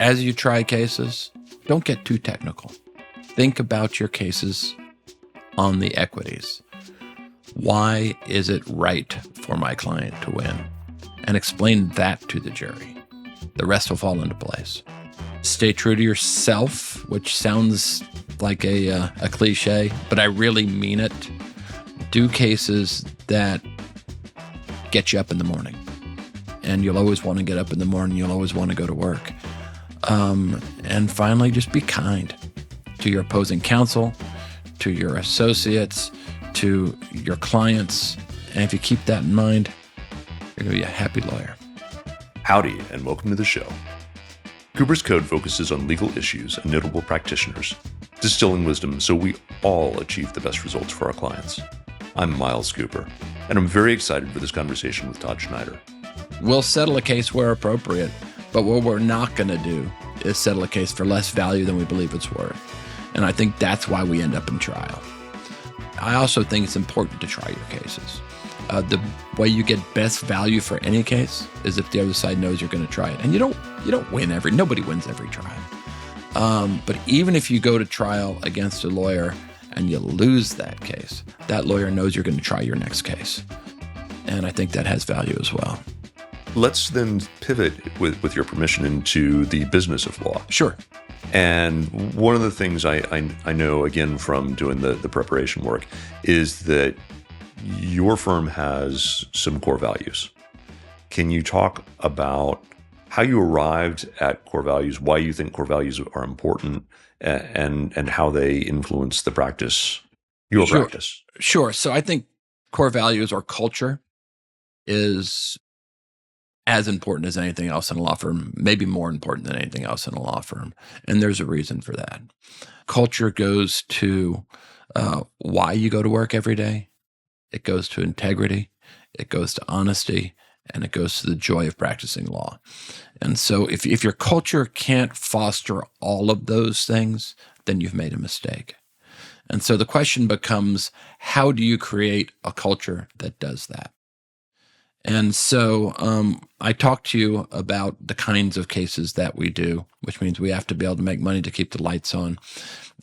As you try cases, don't get too technical. Think about your cases on the equities. Why is it right for my client to win? And explain that to the jury. The rest will fall into place. Stay true to yourself, which sounds like a cliche, but I really mean it. Do cases that get you up in the morning. And you'll always want to get up in the morning. You'll always want to go to work. And finally, just be kind to your opposing counsel, to your associates, to your clients. And if you keep that in mind, you're going to be a happy lawyer. Howdy, and welcome to the show. Cooper's Code focuses on legal issues and notable practitioners, distilling wisdom so we all achieve the best results for our clients. I'm Miles Cooper, and I'm very excited for this conversation with Todd Schneider. We'll settle a case where appropriate, but what we're not going to do is settle a case for less value than we believe it's worth. And I think that's why we end up in trial. I also think it's important to try your cases. The way you get best value for any case is if the other side knows you're going to try it. And you don't win nobody wins every trial. But even if you go to trial against a lawyer and you lose that case, that lawyer knows you're going to try your next case. And I think that has value as well. Let's then pivot, with your permission, into the business of law. Sure. And one of the things I know, again, from doing the preparation work, is that your firm has some core values. Can you talk about how you arrived at core values, why you think core values are important, and how they influence the practice, your practice? Sure. So I think core values or culture is as important as anything else in a law firm, maybe more important than anything else in a law firm. And there's a reason for that. Culture goes to why you go to work every day. It goes to integrity. It goes to honesty. And it goes to the joy of practicing law. And so if your culture can't foster all of those things, then you've made a mistake. And so the question becomes, how do you create a culture that does that? And so I talked to you about the kinds of cases that we do, which means we have to be able to make money to keep the lights on,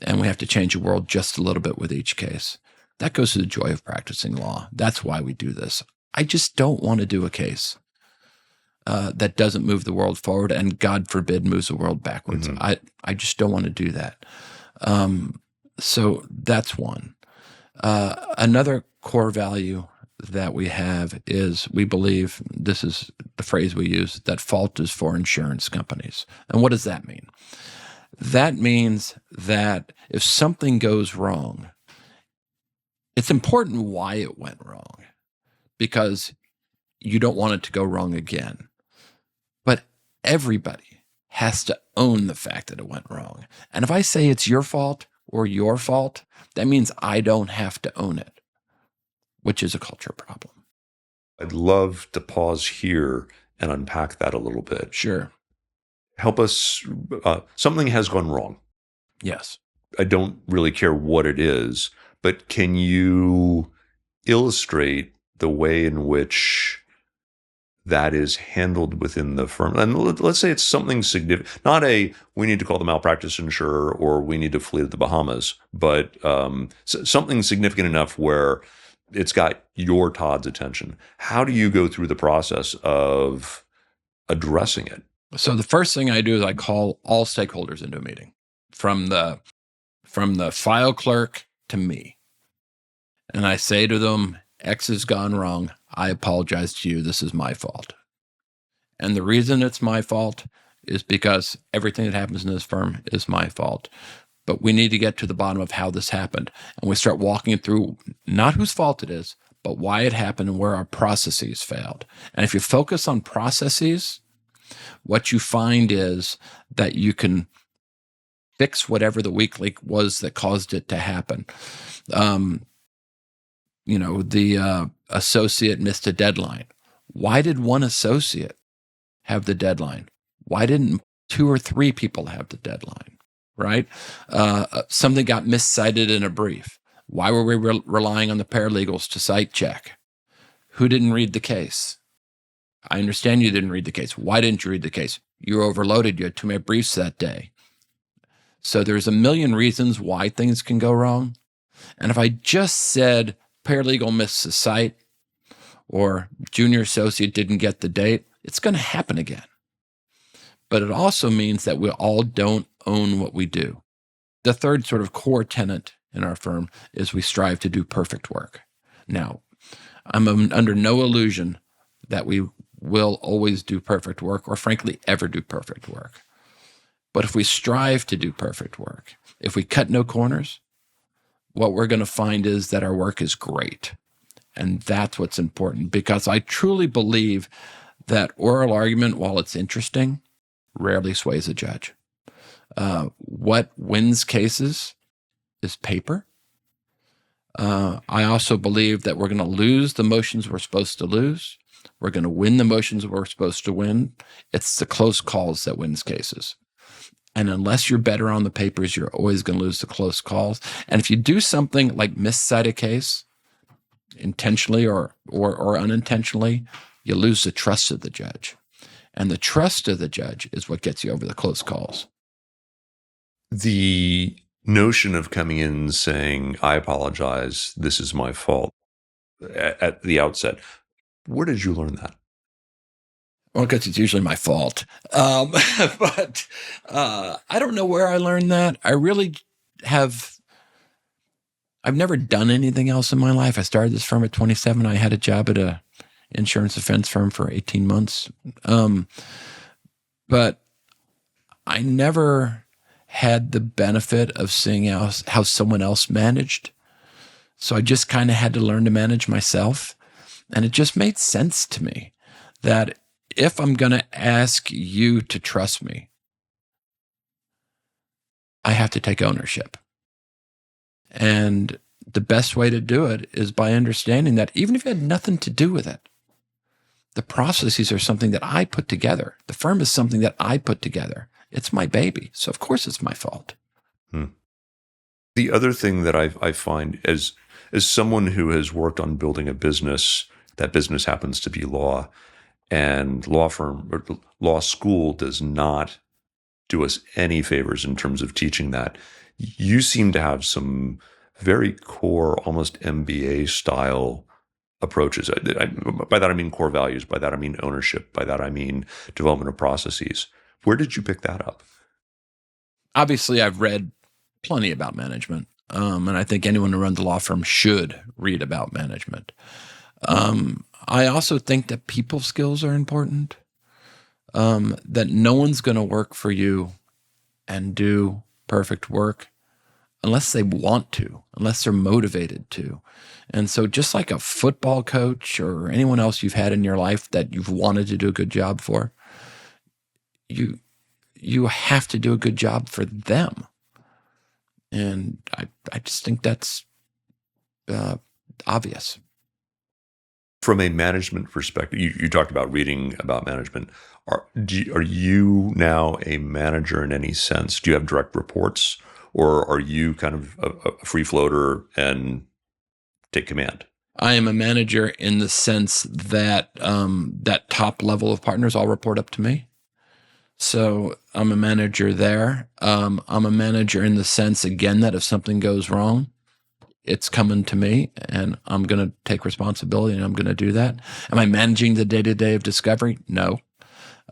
and we have to change the world just a little bit with each case. That goes to the joy of practicing law. That's why we do this. I just don't want to do a case that doesn't move the world forward and, God forbid, moves the world backwards. Mm-hmm. I just don't want to do that. So that's one. Another core value that we have is we believe, this is the phrase we use, that fault is for insurance companies. And what does that mean? That means that if something goes wrong, it's important why it went wrong, because you don't want it to go wrong again. But everybody has to own the fact that it went wrong. And if I say it's your fault or your fault, that means I don't have to own it, which is a culture problem. I'd love to pause here and unpack that a little bit. Sure. Help us. Something has gone wrong. Yes. I don't really care what it is, but can you illustrate the way in which that is handled within the firm? And let's say it's something significant, not we need to call the malpractice insurer or we need to flee to the Bahamas, but something significant enough where it's got your Todd's attention. How do you go through the process of addressing it? So the first thing I do is I call all stakeholders into a meeting, from the file clerk to me. And I say to them, X has gone wrong. I apologize to you. This is my fault. And the reason it's my fault is because everything that happens in this firm is my fault. But we need to get to the bottom of how this happened. And we start walking through not whose fault it is, but why it happened and where our processes failed. And if you focus on processes, what you find is that you can fix whatever the weak link was that caused it to happen. The associate missed a deadline. Why did one associate have the deadline? Why didn't 2 or 3 people have the deadline? Right? Something got miscited in a brief. Why were we relying on the paralegals to cite check? Who didn't read the case? I understand you didn't read the case. Why didn't you read the case? You were overloaded. You had too many briefs that day. So there's a million reasons why things can go wrong. And if I just said paralegal missed the site or junior associate didn't get the date, it's going to happen again. But it also means that we all don't own what we do. The third sort of core tenet in our firm is we strive to do perfect work. Now, I'm under no illusion that we will always do perfect work or frankly ever do perfect work. But if we strive to do perfect work, if we cut no corners, what we're going to find is that our work is great. And that's what's important, because I truly believe that oral argument, while it's interesting, rarely sways a judge. What wins cases is paper. I also believe that we're going to lose the motions we're supposed to lose. We're going to win the motions we're supposed to win. It's the close calls that wins cases. And unless you're better on the papers, you're always going to lose the close calls. And if you do something like miscite a case, intentionally or unintentionally, you lose the trust of the judge. And the trust of the judge is what gets you over the close calls. The notion of coming in and saying, I apologize, this is my fault, at the outset, where did you learn that? Well, because it's usually my fault. But I don't know where I learned that. I've never done anything else in my life. I started this firm at 27. I had a job at a insurance defense firm for 18 months. But I never had the benefit of seeing how someone else managed. So I just kind of had to learn to manage myself. And it just made sense to me that if I'm going to ask you to trust me, I have to take ownership. And the best way to do it is by understanding that even if you had nothing to do with it, the processes are something that I put together. The firm is something that I put together. It's my baby. So of course it's my fault. The other thing that I find as someone who has worked on building a business, that business happens to be law, and law school does not do us any favors in terms of teaching that. You seem to have some very core, almost MBA style approaches. By that I mean core values. By that I mean ownership. By that I mean development of processes. Where did you pick that up? Obviously, I've read plenty about management, and I think anyone who runs a law firm should read about management. I also think that people skills are important, that no one's going to work for you and do perfect work unless they want to, unless they're motivated to. And so just like a football coach or anyone else you've had in your life that you've wanted to do a good job for, you have to do a good job for them. And I just think that's obvious. From a management perspective, you talked about reading about management. Are you now a manager in any sense? Do you have direct reports, or are you kind of a free floater and take command? I am a manager in the sense that that top level of partners all report up to me. So I'm a manager there. I'm a manager in the sense, again, that if something goes wrong, it's coming to me and I'm going to take responsibility and I'm going to do that. Am I managing the day-to-day of discovery? No.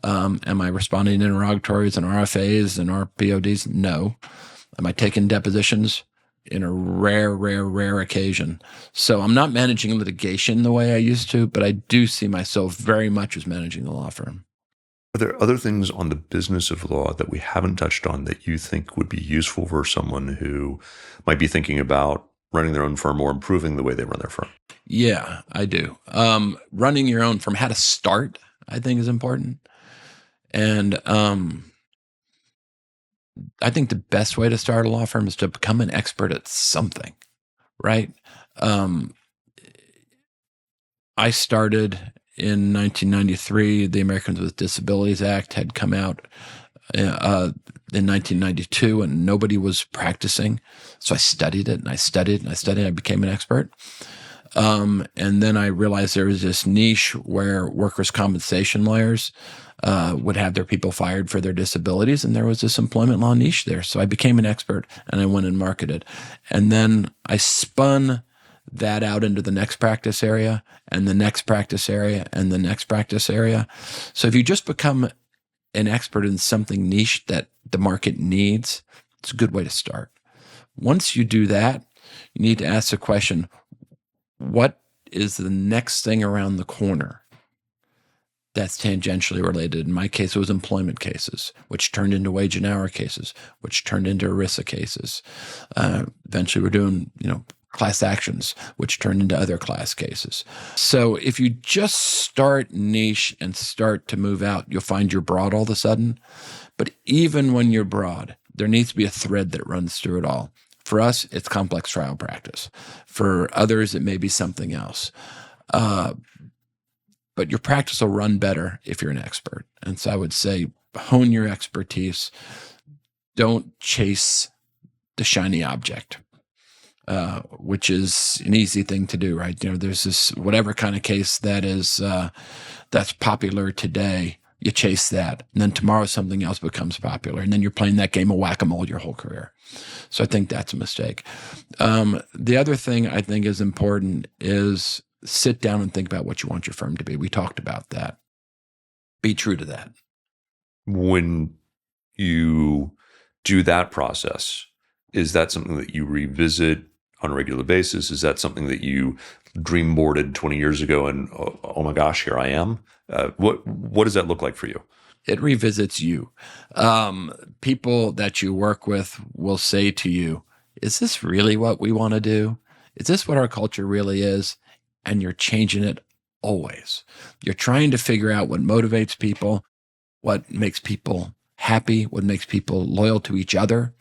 Am I responding to interrogatories and RFAs and RPODs? No. Am I taking depositions? In a rare occasion. So I'm not managing litigation the way I used to, but I do see myself very much as managing the law firm. Are there other things on the business of law that we haven't touched on that you think would be useful for someone who might be thinking about running their own firm or improving the way they run their firm? Yeah, I do. Running your own firm, how to start, I think is important. And I think the best way to start a law firm is to become an expert at something, right? I started in 1993. The Americans with Disabilities Act had come out in 1992, and nobody was practicing. So I studied it, and I studied, and I studied. I became an expert. And then I realized there was this niche where workers' compensation lawyers would have their people fired for their disabilities, and there was this employment law niche there. So I became an expert, and I went and marketed. And then I spun that out into the next practice area, and the next practice area, and the next practice area. So if you just become an expert in something niche that the market needs, it's a good way to start. Once you do that, you need to ask the question, what is the next thing around the corner that's tangentially related? In my case, it was employment cases, which turned into wage and hour cases, which turned into ERISA cases. Eventually, we're doing, class actions, which turned into other class cases. So if you just start niche and start to move out, you'll find you're broad all of a sudden. But even when you're broad, there needs to be a thread that runs through it all. For us, it's complex trial practice. For others, it may be something else. But your practice will run better if you're an expert. And so I would say hone your expertise. Don't chase the shiny object, which is an easy thing to do, right? There's this whatever kind of case that is that's popular today, you chase that. And then tomorrow something else becomes popular. And then you're playing that game of whack-a-mole your whole career. So I think that's a mistake. The other thing I think is important is sit down and think about what you want your firm to be. We talked about that. Be true to that. When you do that process, is that something that you revisit on a regular basis? Is that something that you dream boarded 20 years ago and, oh my gosh, here I am? What does that look like for you? It revisits you. People that you work with will say to you, is this really what we want to do? Is this what our culture really is? And you're changing it always. You're trying to figure out what motivates people, what makes people happy, what makes people loyal to each other.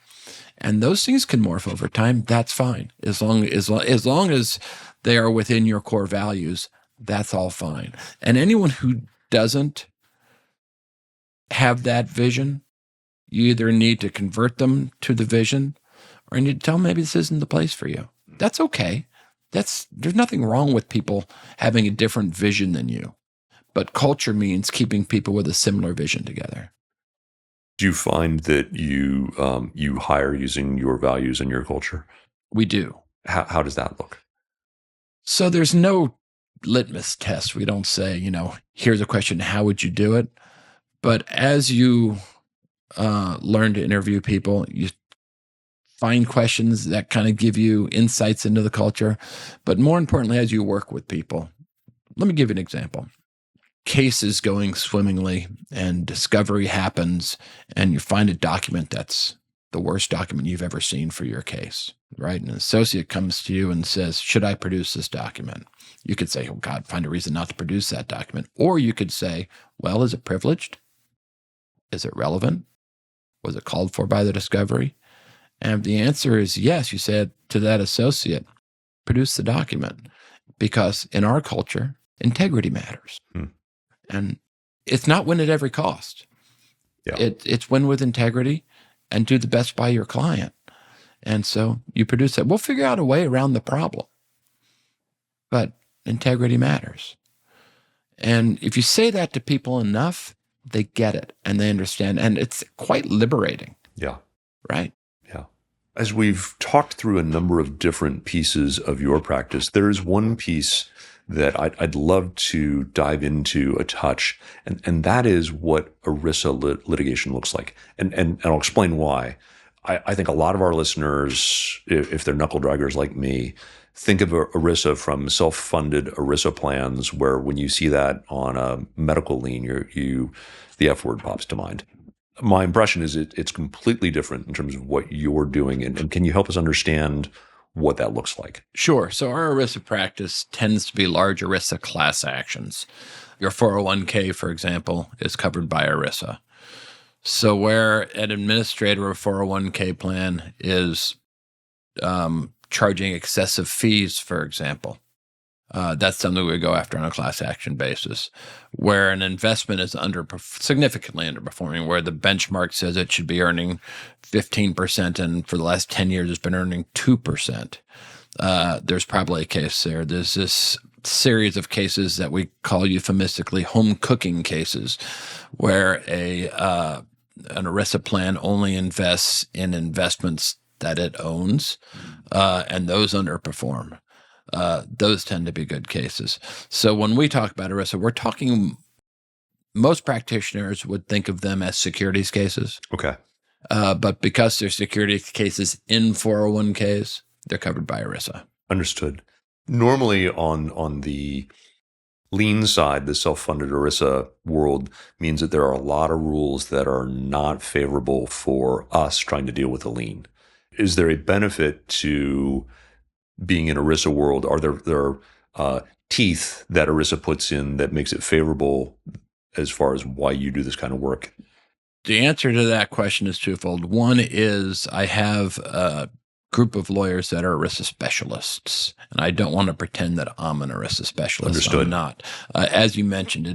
And those things can morph over time. That's fine. As long as they are within your core values, that's all fine. And anyone who doesn't have that vision, you either need to convert them to the vision or you need to tell them maybe this isn't the place for you. That's okay. There's nothing wrong with people having a different vision than you. But culture means keeping people with a similar vision together. Do you find that you hire using your values and your culture? We do. How does that look? So there's no litmus test. We don't say, here's a question, how would you do it? But as you learn to interview people, you find questions that kind of give you insights into the culture. But more importantly, as you work with people, let me give you an example. Case is going swimmingly and discovery happens and you find a document that's the worst document you've ever seen for your case, right? An associate comes to you and says, should I produce this document? You could say, oh God, find a reason not to produce that document. Or you could say, well, is it privileged? Is it relevant? Was it called for by the discovery? And if the answer is yes, you said to that associate, produce the document. Because in our culture, integrity matters. And it's not win at every cost. Yeah. It's win with integrity and do the best by your client. And so you produce that. We'll figure out a way around the problem. But integrity matters. And if you say that to people enough, they get it and they understand. And it's quite liberating. Yeah. Right? Yeah. As we've talked through a number of different pieces of your practice, there is one piece that I'd love to dive into a touch, and that is what ERISA litigation looks like. And I'll explain why. I think a lot of our listeners, if they're knuckle draggers like me, think of ERISA from self-funded ERISA plans, where when you see that on a medical lien, the F word pops to mind. My impression is it's completely different in terms of what you're doing. And can you help us understand what that looks like? Sure. So our ERISA practice tends to be large ERISA class actions. Your 401k, for example, is covered by ERISA. So where an administrator of a 401k plan is charging excessive fees, for example, that's something we go after on a class action basis. Where an investment is significantly underperforming, where the benchmark says it should be earning 15%, and for the last 10 years it's been earning 2%. there's probably a case there. There's this series of cases that we call euphemistically home cooking cases, where an ERISA plan only invests in investments that it owns, and those underperform. Those tend to be good cases. So when we talk about ERISA, we're talking, most practitioners would think of them as securities cases. Okay. But because they're securities cases in 401ks, they're covered by ERISA. Understood. Normally on the lien side, the self-funded ERISA world means that there are a lot of rules that are not favorable for us trying to deal with a lien. Is there a benefit to being in ERISA world? Are there teeth that ERISA puts in that makes it favorable as far as why you do this kind of work? The answer to that question is twofold. One is I have a group of lawyers that are ERISA specialists, and I don't want to pretend that I'm an ERISA specialist. Understood. I'm not. As you mentioned,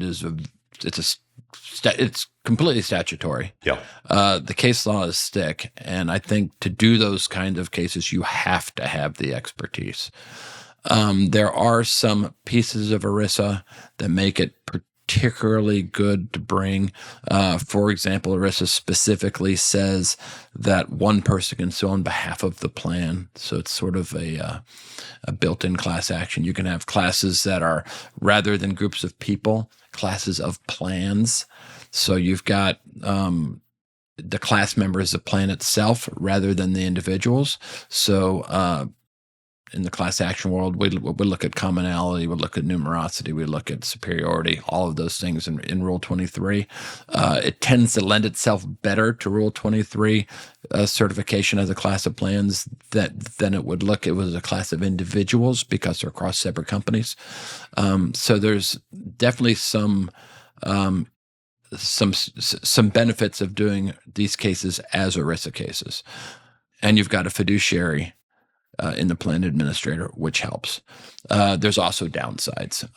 it's completely statutory. Yeah. The case law is thick, and I think to do those kind of cases, you have to have the expertise. There are some pieces of ERISA that make it particularly good to bring. For example, ERISA specifically says that one person can sue on behalf of the plan. So it's sort of a built-in class action. You can have classes that are, rather than groups of people, classes of plans. So you've got the class members of the plan itself rather than the individuals. So in the class action world, we look at commonality, we look at numerosity, we look at superiority, all of those things in Rule 23. It tends to lend itself better to Rule 23 certification as a class of plans than it would look. It was a class of individuals because they're across separate companies. So there's definitely some benefits of doing these cases as ERISA cases. And you've got a fiduciary in the plan administrator, which helps. There's also downsides.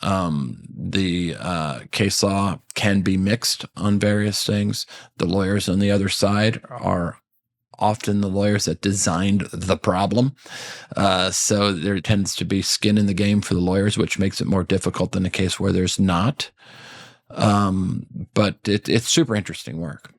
The case law can be mixed on various things. The lawyers on the other side are often the lawyers that designed the problem. So there tends to be skin in the game for the lawyers, which makes it more difficult than a case where there's not. But it's super interesting work.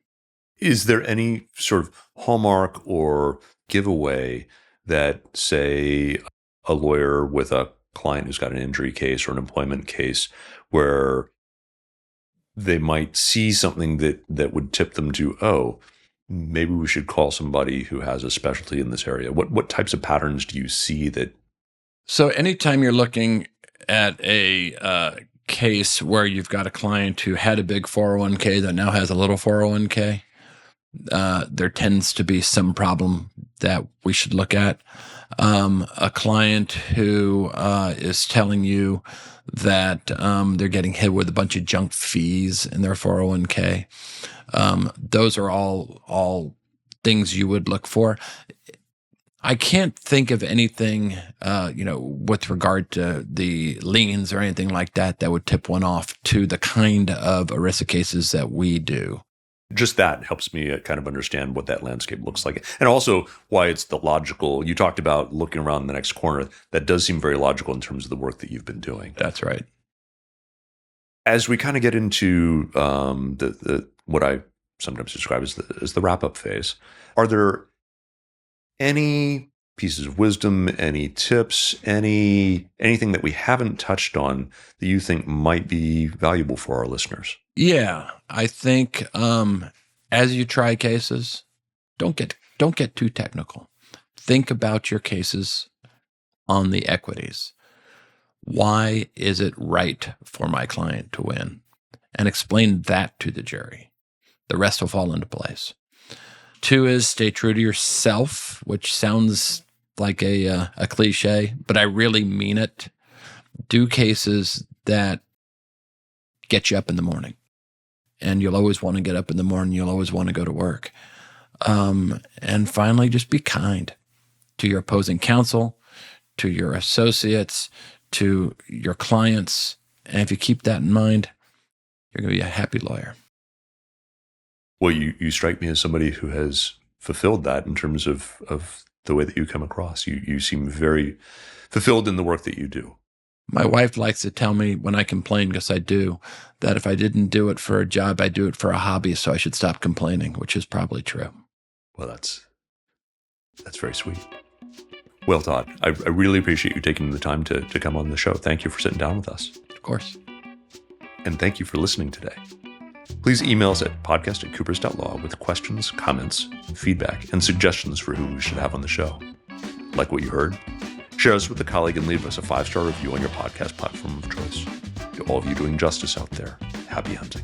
Is there any sort of hallmark or giveaway that, say, a lawyer with a client who's got an injury case or an employment case where they might see something that would tip them to, oh, maybe we should call somebody who has a specialty in this area? What types of patterns do you see that? So anytime you're looking at a case where you've got a client who had a big 401k that now has a little 401k, there tends to be some problem that we should look at. A client who is telling you that they're getting hit with a bunch of junk fees in their 401k. Those are all things you would look for. I can't think of anything, with regard to the liens or anything like that would tip one off to the kind of ERISA cases that we do. Just that helps me kind of understand what that landscape looks like. And also why it's the logical. You talked about looking around the next corner. That does seem very logical in terms of the work that you've been doing. That's right. As we kind of get into the what I sometimes describe as the wrap-up phase, are there any pieces of wisdom, any tips, anything that we haven't touched on that you think might be valuable for our listeners? Yeah, I think as you try cases, don't get too technical. Think about your cases on the equities. Why is it right for my client to win? And explain that to the jury. The rest will fall into place. 2 is stay true to yourself, which sounds like a cliche, but I really mean it. Do cases that get you up in the morning. And you'll always want to get up in the morning. You'll always want to go to work. And finally, just be kind to your opposing counsel, to your associates, to your clients. And if you keep that in mind, you're going to be a happy lawyer. Well, you strike me as somebody who has fulfilled that in terms of the way that you come across. You seem very fulfilled in the work that you do. My wife likes to tell me when I complain, because I do, that if I didn't do it for a job, I do it for a hobby, so I should stop complaining, which is probably true. Well, that's very sweet. Well, Todd, I really appreciate you taking the time to come on the show. Thank you for sitting down with us. Of course. And thank you for listening today. Please email us at podcast@coopers.law with questions, comments, feedback, and suggestions for who we should have on the show. Like what you heard? Share us with a colleague and leave us a 5-star review on your podcast platform of choice. To all of you doing justice out there, happy hunting.